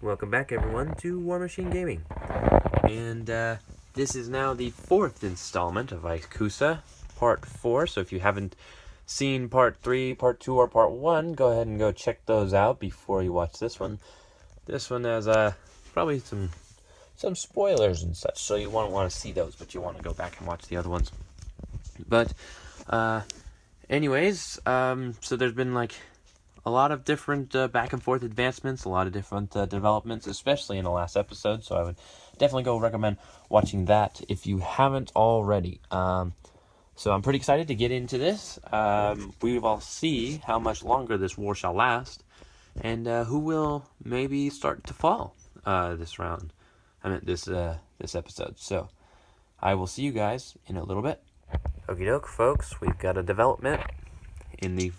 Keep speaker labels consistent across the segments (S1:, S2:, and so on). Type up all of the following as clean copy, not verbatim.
S1: Welcome back, everyone, to Warmachine Gaming. And this is now the fourth installment of Ikusa, Part 4. So if you haven't seen Part 3, Part 2, or Part 1, go ahead and go check those out before you watch this one. This one has probably some spoilers and such, so you won't want to see those, but you want to go back and watch the other ones. But anyways, so there's been like a lot of different back and forth advancements, a lot of different developments, especially in the last episode. So I would definitely go recommend watching that if you haven't already. So I'm pretty excited to get into this. We will see how much longer this war shall last, and who will maybe start to fall this round. This episode. So I will see you guys in a little bit. Okie doke, folks. We've got a development in the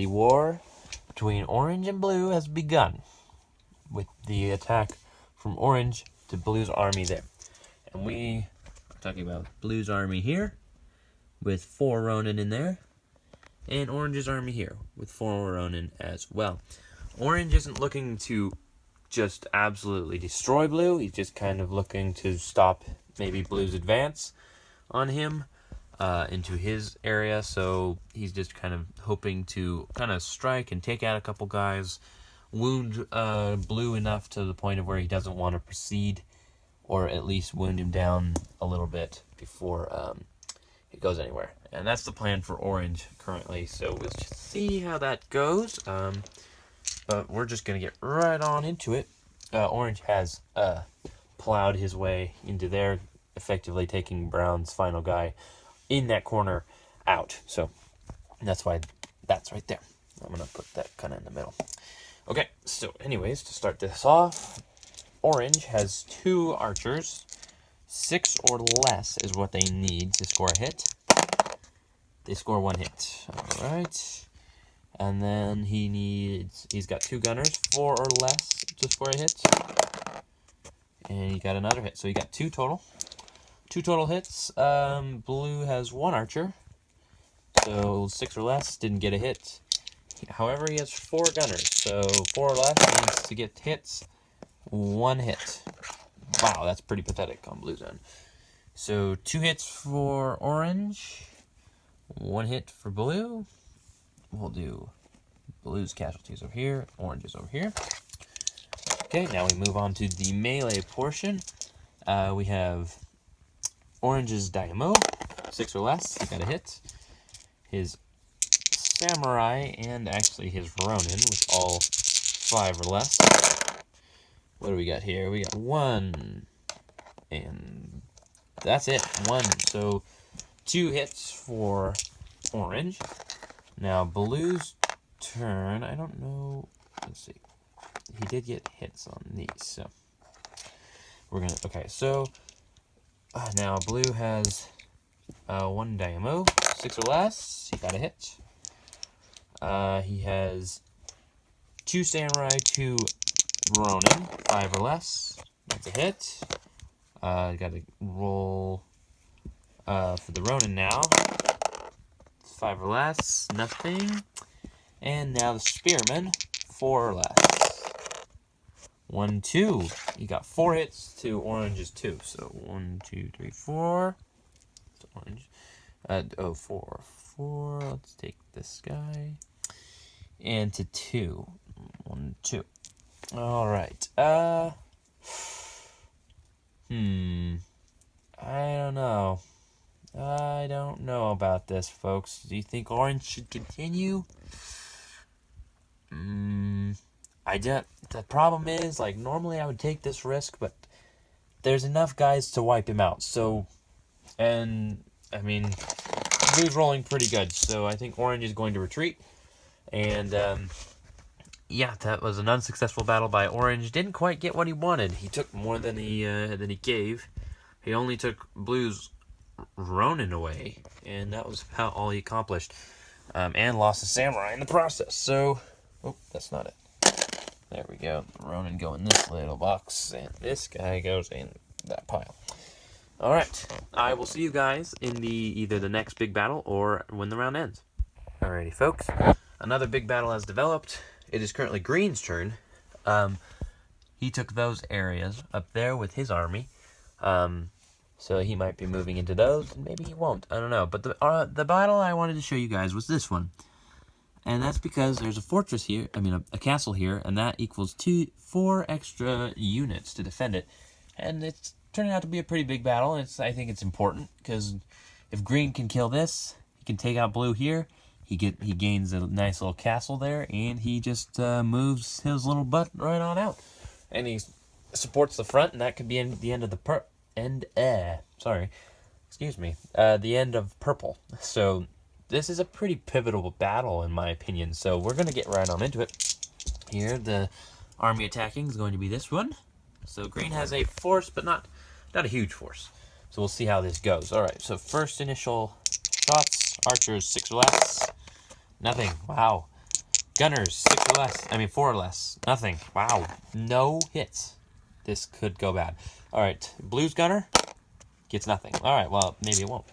S1: war between Orange and Blue has begun with the attack from Orange to Blue's army there. And we are talking about Blue's army here with 4 Ronin in there, and Orange's army here with 4 Ronin as well. Orange isn't looking to just absolutely destroy Blue. He's just kind of looking to stop maybe Blue's advance on him into his area, so he's just kind of hoping to kind of strike and take out a couple guys, wound Blue enough to the point of where he doesn't want to proceed, or at least wound him down a little bit before it goes anywhere. And that's the plan for Orange currently, so we'll just see how that goes. But we're just going to get right on into it. Orange has plowed his way into there, effectively taking Brown's final guy in that corner out. So that's why that's right there. I'm going to put that kind of in the middle. Okay, so anyways, to start this off, Orange has 2 archers. 6 or less is what they need to score a hit. They score 1 hit. All right. And then he's got 2 gunners, 4 or less to score a hit. And he got another hit. So he got 2 total. 2 total hits. Blue has 1 archer, so 6 or less, didn't get a hit. However, he has 4 gunners, so 4 or less needs to get hits. 1 hit. Wow, that's pretty pathetic on Blue's end. So 2 hits for Orange, 1 hit for Blue. We'll do Blue's casualties over here, Orange's over here. Okay, now we move on to the melee portion. We have Orange's Daimyo, 6 or less, he got a hit. His Samurai, and actually his Ronin, with all 5 or less. What do we got here? We got 1, and that's it, 1. So 2 hits for Orange. Now Blue's turn, I don't know, let's see. He did get hits on these, so we're gonna, okay, so now Blue has 1 Daimyo, 6 or less, he got a hit. He has 2 Samurai, 2 Ronin, 5 or less, that's a hit. Got to roll for the Ronin now. 5 or less, nothing. And now the Spearman, 4 or less. 1, 2. You got 4 hits to Orange's 2. So 1, 2, 3, 4. It's Orange. 4, 4. Let's take this guy. And to 2. 1, 2. All right. I don't know. I don't know about this, folks. Do you think Orange should continue? The problem is, like, normally I would take this risk, but there's enough guys to wipe him out. So, and, I mean, Blue's rolling pretty good, so I think Orange is going to retreat. And, yeah, that was an unsuccessful battle by Orange. Didn't quite get what he wanted. He took more than he gave. He only took Blue's Ronin away, and that was about all he accomplished. And lost a Samurai in the process. So, oh, that's not it. There we go. The Ronin go in this little box, and this guy goes in that pile. Alright, I will see you guys in either the next big battle or when the round ends. Alrighty, folks. Another big battle has developed. It is currently Green's turn. he took those areas up there with his army. So he might be moving into those, and maybe he won't. I don't know. But the battle I wanted to show you guys was this one. And that's because there's a fortress here, a castle here, and that equals 4 extra units to defend it. And it's turning out to be a pretty big battle, and I think it's important, because if green can kill this, he can take out blue here, he gains a nice little castle there, and he just moves his little butt right on out. And he supports the front, and that could be the end of the the end of purple. So this is a pretty pivotal battle, in my opinion. So we're going to get right on into it. Here, the army attacking is going to be this one. So green has a force, but not a huge force. So we'll see how this goes. All right, so first initial shots. Archers, 6 or less. Nothing. Wow. Gunners, 4 or less. Nothing. Wow. No hits. This could go bad. All right, blue's gunner gets nothing. All right, well, maybe it won't.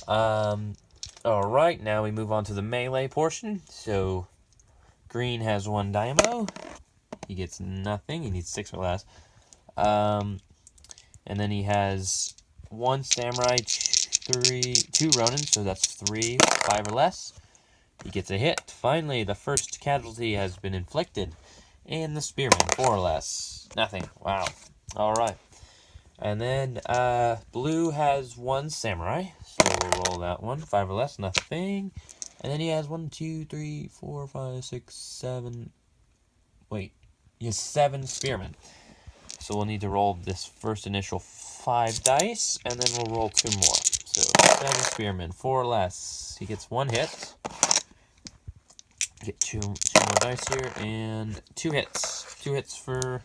S1: All right, now we move on to the melee portion. So green has 1 dynamo. He gets nothing. He needs 6 or less. And then he has 1 samurai, 2 ronin, so that's 3, 5 or less. He gets a hit. Finally, the first casualty has been inflicted. And the spearman, 4 or less. Nothing. Wow. All right. And then blue has 1 samurai, so we'll roll that one. 5 or less, nothing. And then he has 1, 2, 3, 4, 5, 6, 7. Wait, he has 7 spearmen. So we'll need to roll this first initial 5 dice, and then we'll roll 2 more. So 7 spearmen, 4 or less. He gets 1 hit. Get 2 more dice here, and 2 hits. 2 hits for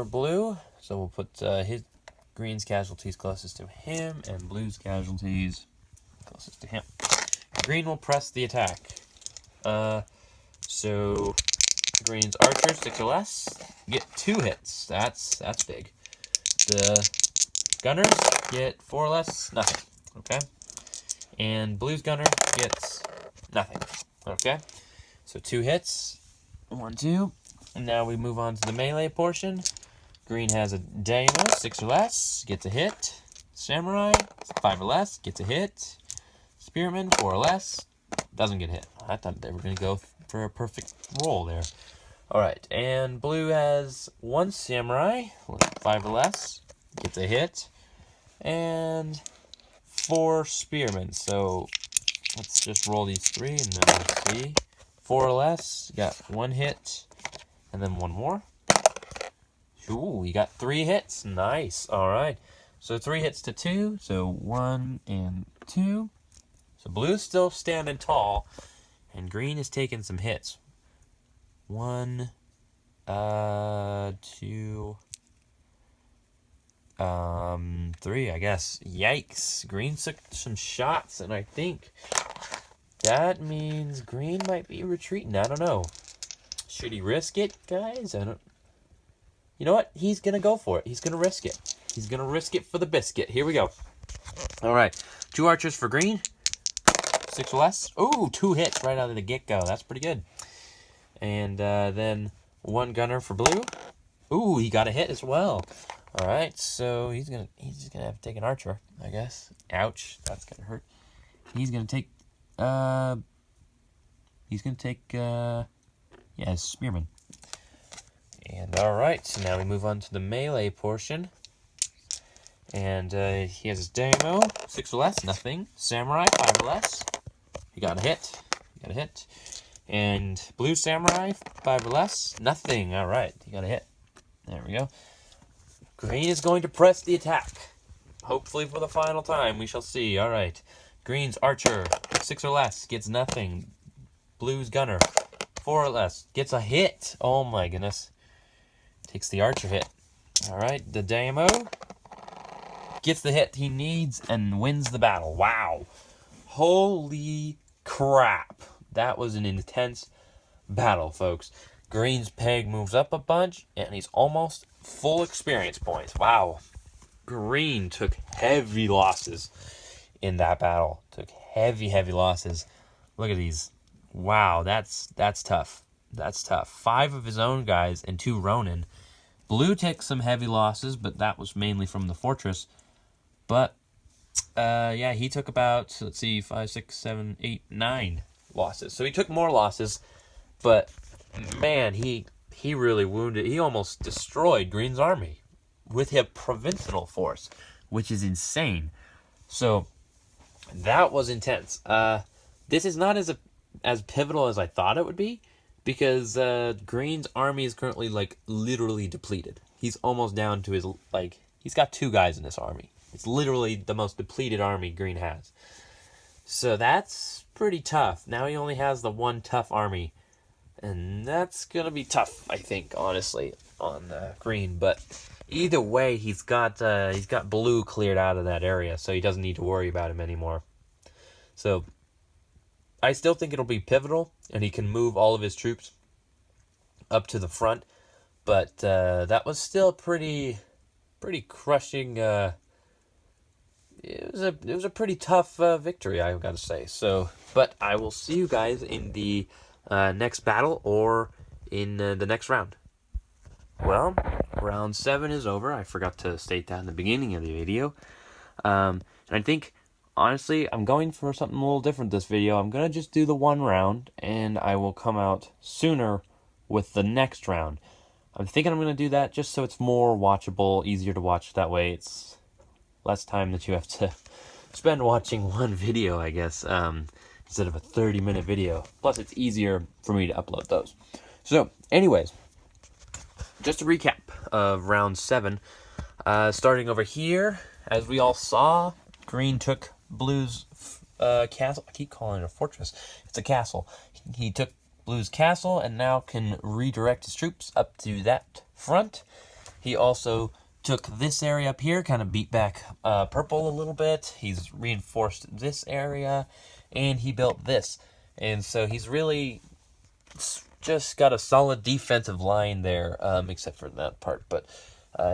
S1: blue. So we'll put his green's casualties closest to him, and blue's casualties closest to him. Green will press the attack. So green's archers, 6 or less, get 2 hits. That's big. The gunners get 4 or less, nothing. Okay. And blue's gunner gets nothing. Okay. So 2 hits. 1, 2. And now we move on to the melee portion. Green has a daimyo, 6 or less, gets a hit. Samurai, 5 or less, gets a hit. Spearman, 4 or less, doesn't get hit. I thought they were going to go for a perfect roll there. All right, and blue has 1 samurai, 5 or less, gets a hit. And 4 spearmen. So let's just roll these 3 and then we'll see. 4 or less, got 1 hit, and then 1 more. Ooh, you got 3 hits. Nice. All right. So 3 hits to 2. So 1 and 2. So blue's still standing tall, and green is taking some hits. 1, 2, 3, I guess. Yikes. Green took some shots, and I think that means green might be retreating. I don't know. Should he risk it, guys? You know what? He's going to go for it. He's going to risk it. He's going to risk it for the biscuit. Here we go. All right. 2 archers for green. 6 or less. Ooh, 2 hits right out of the get-go. That's pretty good. And then 1 gunner for blue. Ooh, he got a hit as well. All right. So he's just going to have to take an archer, I guess. Ouch. That's going to hurt. He's going to take his spearman. And all right, so now we move on to the melee portion. And he has his daimyo, 6 or less, nothing. Samurai, 5 or less. He got a hit. And blue samurai, 5 or less, nothing. All right, he got a hit. There we go. Green is going to press the attack. Hopefully for the final time, we shall see. All right. Green's archer, 6 or less, gets nothing. Blue's gunner, 4 or less, gets a hit. Oh my goodness. Takes the archer hit. All right, the daimyo gets the hit he needs and wins the battle. Wow. Holy crap. That was an intense battle, folks. Green's peg moves up a bunch, and he's almost full experience points. Wow. Green took heavy losses in that battle. Took heavy losses. Look at these. Wow, that's tough. That's tough. 5 of his own guys and 2 Ronin. Blue takes some heavy losses, but that was mainly from the fortress. But, yeah, he took about, let's see, 5, 6, 7, 8, 9 losses. So he took more losses, but, man, he really wounded. He almost destroyed Green's army with a provincial force, which is insane. So that was intense. This is not as pivotal as I thought it would be, because Green's army is currently, like, literally depleted. He's almost down to his, like, he's got 2 guys in this army. It's literally the most depleted army Green has. So that's pretty tough. Now he only has the 1 tough army, and that's gonna be tough, I think, honestly, on Green. But either way, he's got Blue cleared out of that area, so he doesn't need to worry about him anymore. So I still think it'll be pivotal, and he can move all of his troops up to the front. But that was still pretty crushing. It was a pretty tough victory, I've got to say. So, but I will see you guys in the next battle or in the next round. Well, round 7 is over. I forgot to state that in the beginning of the video. And I think, honestly, I'm going for something a little different this video. I'm going to just do the 1 round, and I will come out sooner with the next round. I'm thinking I'm going to do that just so it's more watchable, easier to watch. That way it's less time that you have to spend watching one video, I guess, instead of a 30-minute video. Plus, it's easier for me to upload those. So, anyways, just a recap of round 7. Starting over here, as we all saw, Green took Blue's castle. I keep calling it a fortress. It's a castle. He took Blue's castle and now can redirect his troops up to that front. He also took this area up here, kind of beat back Purple a little bit. He's reinforced this area, and he built this. And so he's really just got a solid defensive line there, except for that part. But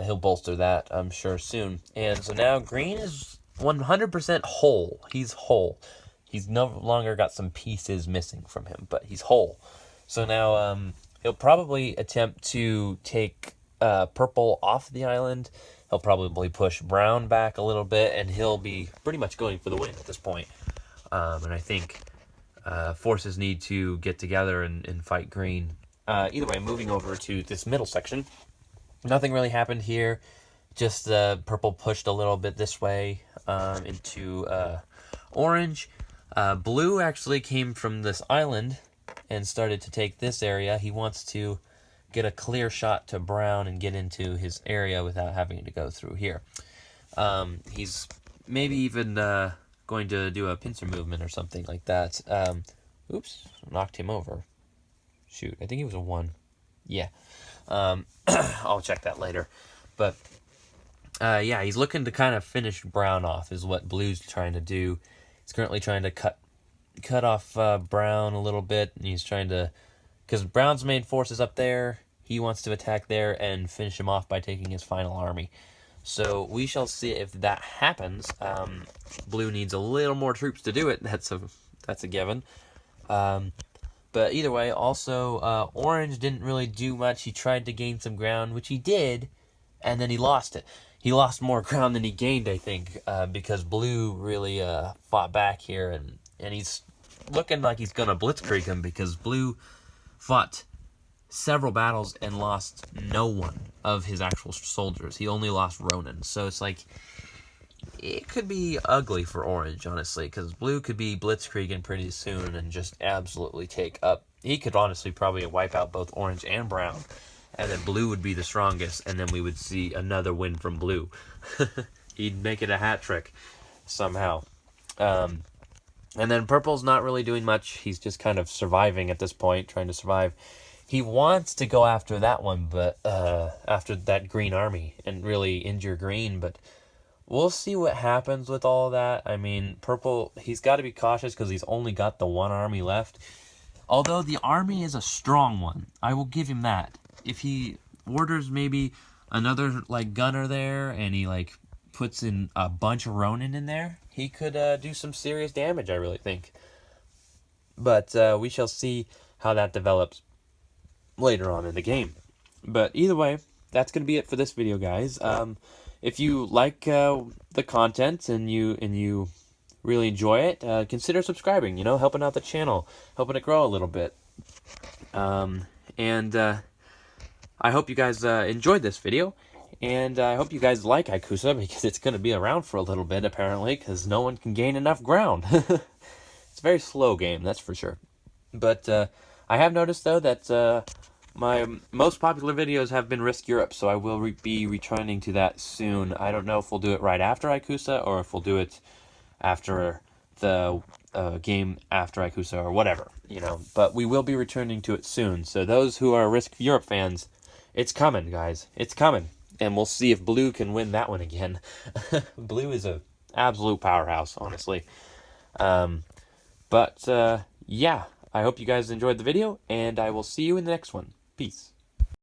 S1: he'll bolster that, I'm sure, soon. And so now Green is 100% whole. He's whole. He's no longer got some pieces missing from him, but he's whole. So now he'll probably attempt to take Purple off the island. He'll probably push Brown back a little bit, and he'll be pretty much going for the win at this point. And I think forces need to get together and fight Green. Either way, moving over to this middle section, nothing really happened here. Just Purple pushed a little bit this way into Orange. Blue actually came from this island and started to take this area. He wants to get a clear shot to Brown and get into his area without having to go through here. He's maybe even going to do a pincer movement or something like that. Oops, knocked him over. Shoot, I think it was a 1. Yeah. I'll check that later. But, yeah, he's looking to kind of finish Brown off is what Blue's trying to do. He's currently trying to cut off Brown a little bit, and he's trying to, because Brown's main force is up there, he wants to attack there and finish him off by taking his final army. So we shall see if that happens. Blue needs a little more troops to do it. That's a given. But either way, also Orange didn't really do much. He tried to gain some ground, which he did, and then he lost it. He lost more ground than he gained, I think, because Blue really fought back here, and he's looking like he's going to blitzkrieg him, because Blue fought several battles and lost no one of his actual soldiers. He only lost Ronin. So it's like, it could be ugly for Orange, honestly, because Blue could be blitzkrieging pretty soon and just absolutely take up. He could honestly probably wipe out both Orange and Brown, and then Blue would be the strongest, and then we would see another win from Blue. He'd make it a hat trick somehow. And then Purple's not really doing much. He's just kind of surviving at this point, trying to survive. He wants to go after that one, but after that Green army, and really injure Green, but we'll see what happens with all that. I mean, Purple, he's got to be cautious because he's only got the 1 army left. Although the army is a strong one, I will give him that. If he orders maybe another like gunner there, and he like puts in a bunch of Ronin in there, he could do some serious damage, I really think. But we shall see how that develops. later on in the game. But either way, that's going to be it for this video, guys. If you like the content and you really enjoy it, consider subscribing, helping out the channel, helping it grow a little bit. And I hope you guys enjoyed this video, and I hope you guys like Ikusa, because it's going to be around for a little bit, apparently, because no one can gain enough ground. It's a very slow game, that's for sure. But I have noticed, though, that my most popular videos have been Risk Europe, so I will be returning to that soon. I don't know if we'll do it right after Ikusa, or if we'll do it after the game after Ikusa, or whatever, But we will be returning to it soon. So those who are Risk Europe fans, it's coming, guys. It's coming. And we'll see if Blue can win that one again. Blue is a absolute powerhouse, honestly. Yeah, I hope you guys enjoyed the video, and I will see you in the next one. Peace.